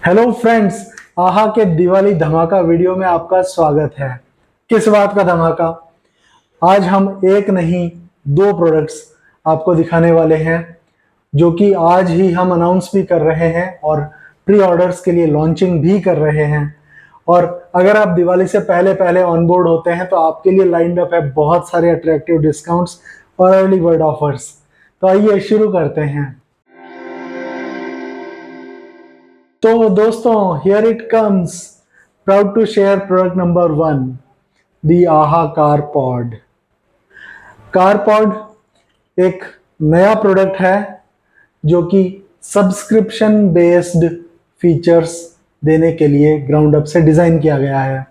Hello friends, आहा के दिवाली धमाका वीडियो में आपका स्वागत है। किस बात का धमाका? आज हम एक नहीं दो प्रोडक्ट्स आपको दिखाने वाले हैं जो कि आज ही हम अनाउंस भी कर रहे हैं और प्री ऑर्डर्स के लिए लॉन्चिंग भी कर रहे हैं। और अगर आप दिवाली से पहले पहले ऑन बोर्ड होते हैं तो आपके लिए लाइंड अप है बहुत सारे अट्रैक्टिव डिस्काउंट्स और अर्ली बर्ड ऑफर्स। तो आइए शुरू करते हैं। तो दोस्तों, here it comes, proud to share product number 1, the आहा कार पॉड। कार पॉड एक नया प्रोडक्ट है जो कि सब्सक्रिप्शन बेस्ड फीचर्स देने के लिए ग्राउंड अप से डिजाइन किया गया है।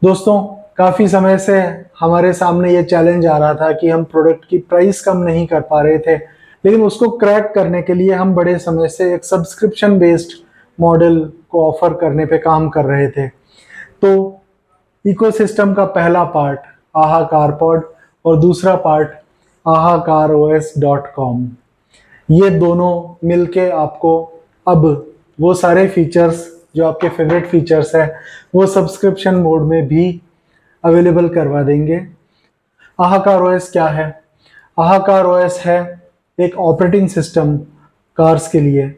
दोस्तों, काफी समय से हमारे सामने ये चैलेंज आ रहा था कि हम प्रोडक्ट की प्राइस कम नहीं कर पा रहे थे, लेकिन उसको क्रैक करने के लिए हम बड़े समय से एक सब्सक्रिप्शन बेस्ड मॉडल को ऑफर करने पे काम कर रहे थे। तो इकोसिस्टम का पहला पार्ट आहा कारपॉड और दूसरा पार्ट ahacaros.com, ये दोनों मिलके आपको अब वो सारे फीचर्स जो आपके फेवरेट फीचर्स है वो सब्सक्रिप्शन मोड में भी अवेलेबल करवा देंगे। आहाकार ओएस क्या है? आहाकार ओएस है एक ऑपरेटिंग सिस्टम कार्स के लिए।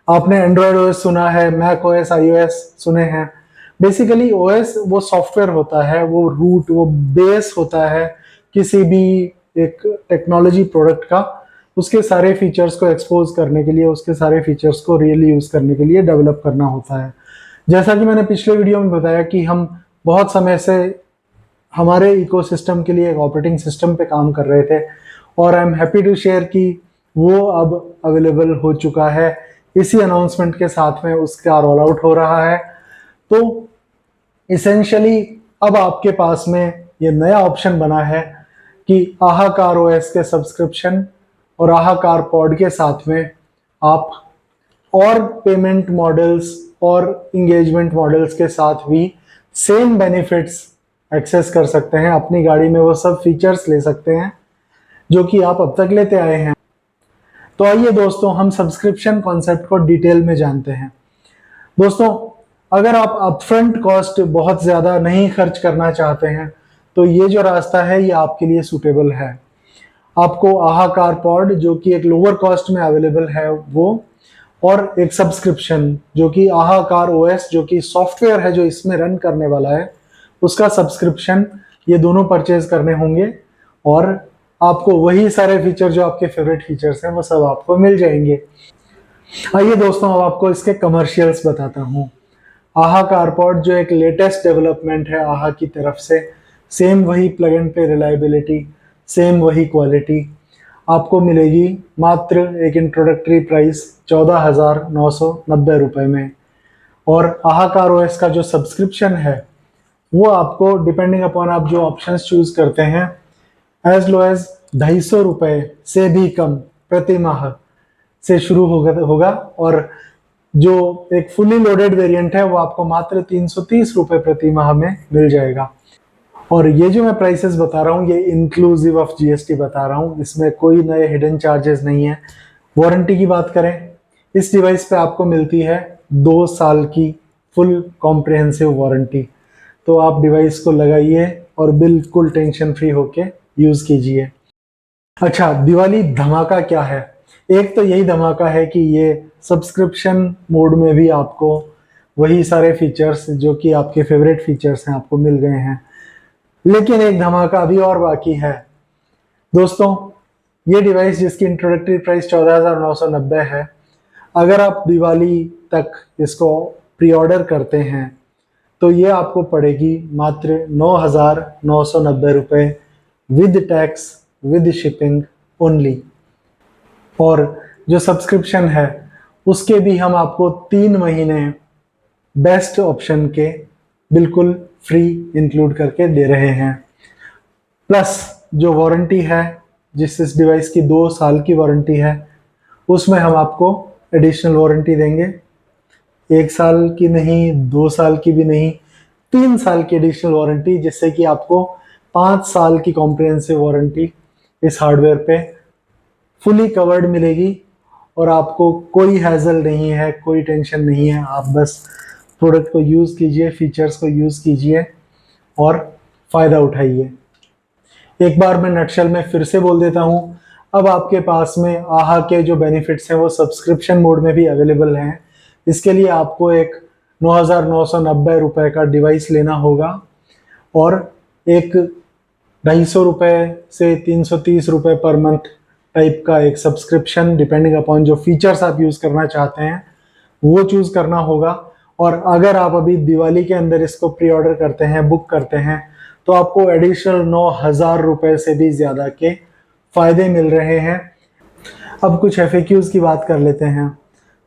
आपने एंड्रॉयड ओएस सुना है, मैक ओएस, आईओएस सुने हैं। बेसिकली ओएस वो सॉफ्टवेयर होता है, वो रूट, वो बेस होता है किसी भी एक टेक्नोलॉजी प्रोडक्ट का। उसके सारे फीचर्स को एक्सपोज करने के लिए, उसके सारे फीचर्स को रियली यूज करने के लिए डेवलप करना होता है। जैसा कि मैंने पिछले वीडियो में बताया कि हम बहुत समय से हमारे इकोसिस्टम के लिए एक ऑपरेटिंग सिस्टम पे काम कर रहे थे और I am happy to share कि वो अब अवेलेबल हो चुका है। इसी अनाउंसमेंट के साथ में उसका रोल आउट हो रहा है। तो इसेंशियली अब आपके पास में ये नया ऑप्शन बना है कि आहा कार ओएस के सब्सक्रिप्शन और आहा कार पॉड के साथ में आप और पेमेंट मॉडल्स और इंगेजमेंट मॉडल्स के साथ भी सेम बेनिफिट्स एक्सेस कर सकते हैं। अपनी गाड़ी में वो सब फीचर्स ले सकते हैं जो कि आप अब तक लेते आए हैं। तो आइए दोस्तों, हम सब्सक्रिप्शन कॉन्सेप्ट को डिटेल में जानते हैं। दोस्तों, अगर आप अपफ्रंट कॉस्ट बहुत ज़्यादा नहीं खर्च करना चाहते हैं तो ये जो रास्ता है ये आपके लिए सूटेबल है। आपको आहा कार पॉड जो कि एक लोअर कॉस्ट में अवेलेबल है वो, और एक सब्सक्रिप्शन जो कि आहा कार ओएस जो कि सॉफ्टवेयर है जो इसमें रन करने वाला है, उसका सब्सक्रिप्शन, ये दोनों परचेज करने होंगे और आपको वही सारे फीचर जो आपके फेवरेट फीचर्स हैं वो सब आपको मिल जाएंगे। आइए दोस्तों, अब आपको इसके कमर्शियल्स बताता हूँ। आहा कारपॉड जो एक लेटेस्ट डेवलपमेंट है आहा की तरफ से, सेम वही plug and play reliability, same वही क्वालिटी आपको मिलेगी मात्र एक इंट्रोडक्टरी प्राइस 14,990 रुपये में। और आहा कार ओएस का जो सब्सक्रिप्शन है वो आपको डिपेंडिंग अपॉन आप जो ऑप्शंस चूज करते हैं एज लो एज 250 रुपये से भी कम प्रति माह से शुरू होगा और जो एक फुली लोडेड वेरिएंट है वो आपको मात्र 330 रुपये प्रति माह में मिल जाएगा। और ये जो मैं प्राइसेस बता रहा हूँ ये इंक्लूसिव ऑफ जीएसटी बता रहा हूँ, इसमें कोई नए हिडन चार्जेस नहीं है। वारंटी की बात करें, इस डिवाइस पे आपको मिलती है 2 साल की फुल कॉम्प्रिहेंसिव वारंटी। तो आप डिवाइस को लगाइए और बिल्कुल टेंशन फ्री होके यूज कीजिए। अच्छा, दिवाली धमाका क्या है? एक तो यही धमाका है कि ये सब्सक्रिप्शन मोड में भी आपको वही सारे फीचर्स जो कि आपके फेवरेट फीचर्स हैं आपको मिल गए हैं। लेकिन एक धमाका अभी और बाकी है। दोस्तों, ये डिवाइस जिसकी इंट्रोडक्टरी प्राइस 14,990 है, अगर आप दिवाली तक इसको प्री ऑर्डर करते हैं तो ये आपको पड़ेगी मात्र 9,990 रुपये with tax, with shipping only. और जो सब्सक्रिप्शन है उसके भी हम आपको 3 महीने बेस्ट ऑप्शन के बिल्कुल फ्री इंक्लूड करके दे रहे हैं। प्लस जो वारंटी है, जिस इस डिवाइस की 2 साल की वारंटी है, उसमें हम आपको एडिशनल वारंटी देंगे। 1 साल की नहीं, 2 साल की भी नहीं, 3 साल की एडिशनल वारंटी, जिससे कि आपको 5 साल की कॉम्प्रिहेंसिव वारंटी इस हार्डवेयर पे फुली कवर्ड मिलेगी। और आपको कोई हैजल नहीं है, कोई टेंशन नहीं है। आप बस प्रोडक्ट को यूज़ कीजिए, फीचर्स को यूज़ कीजिए और फ़ायदा उठाइए। एक बार मैं नटशल में फिर से बोल देता हूँ, अब आपके पास में आहा के जो बेनिफिट्स हैं वो सब्सक्रिप्शन मोड में भी अवेलेबल हैं। इसके लिए आपको एक 9,990 रुपये का डिवाइस लेना होगा और एक 250 रुपये से 330 रुपये पर मंथ टाइप का एक सब्सक्रिप्शन, डिपेंडिंग अपॉन जो फीचर्स आप यूज़ करना चाहते हैं वो चूज़ करना होगा। और अगर आप अभी दिवाली के अंदर इसको प्री ऑर्डर करते हैं, बुक करते हैं, तो आपको एडिशनल 9,000 रुपये से भी ज़्यादा के फ़ायदे मिल रहे हैं। अब कुछ FAQs की बात कर लेते हैं।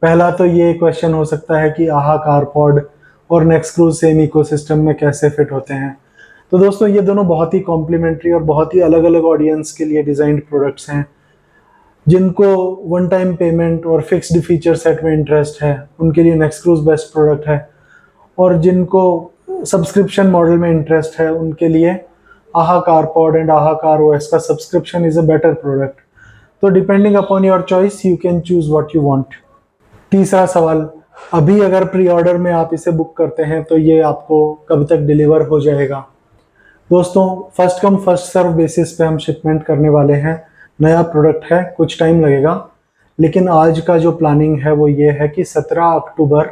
पहला तो ये क्वेश्चन हो सकता है कि आहा कारपॉड और नेक्सक्रूज सेम इकोसिस्टम में कैसे फिट होते हैं। तो दोस्तों ये दोनों बहुत ही कॉम्प्लीमेंट्री और बहुत ही अलग अलग ऑडियंस के लिए डिज़ाइंड प्रोडक्ट्स हैं। जिनको वन टाइम पेमेंट और फिक्स्ड फीचर सेट में इंटरेस्ट है उनके लिए नेक्सक्रूज बेस्ट प्रोडक्ट है, और जिनको सब्सक्रिप्शन मॉडल में इंटरेस्ट है उनके लिए Aha CarPod and Aha car OS का subscription is a better product. तो depending upon your choice you can choose what you want. तीसरा सवाल, अभी अगर प्री ऑर्डर में आप इसे बुक करते हैं तो ये आपको कब तक डिलीवर हो जाएगा? दोस्तों first come first serve basis पे हम शिपमेंट करने वाले हैं। नया प्रोडक्ट है, कुछ टाइम लगेगा, लेकिन आज का जो प्लानिंग है वो ये है कि 17 अक्टूबर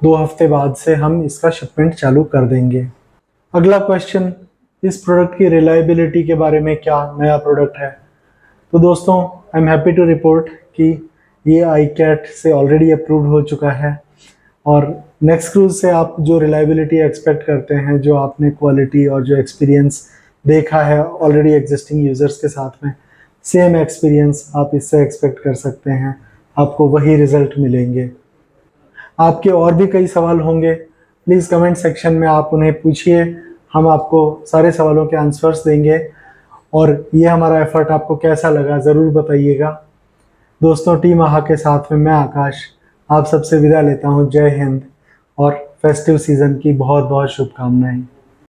2 हफ्ते बाद से हम इसका शिपमेंट चालू कर देंगे। अगला क्वेश्चन, इस प्रोडक्ट की रिलायबिलिटी के बारे में क्या नया प्रोडक्ट है? तो दोस्तों I am happy to report कि ये iCAT से ऑलरेडी अप्रूव्ड हो चुका है, और नेक्सक्रूज से आप जो रिलायबिलिटी एक्सपेक्ट करते हैं, जो आपने क्वालिटी और जो एक्सपीरियंस देखा है ऑलरेडी एग्जिस्टिंग यूज़र्स के साथ में, सेम एक्सपीरियंस आप इससे एक्सपेक्ट कर सकते हैं। आपको वही रिजल्ट मिलेंगे। आपके और भी कई सवाल होंगे, प्लीज़ कमेंट सेक्शन में आप उन्हें पूछिए, हम आपको सारे सवालों के आंसर्स देंगे। और ये हमारा एफर्ट आपको कैसा लगा ज़रूर बताइएगा। दोस्तों टीम आहा के साथ में मैं आकाश आप सबसे विदा लेता हूँ। जय हिंद और फेस्टिव सीज़न की बहुत बहुत शुभकामनाएं।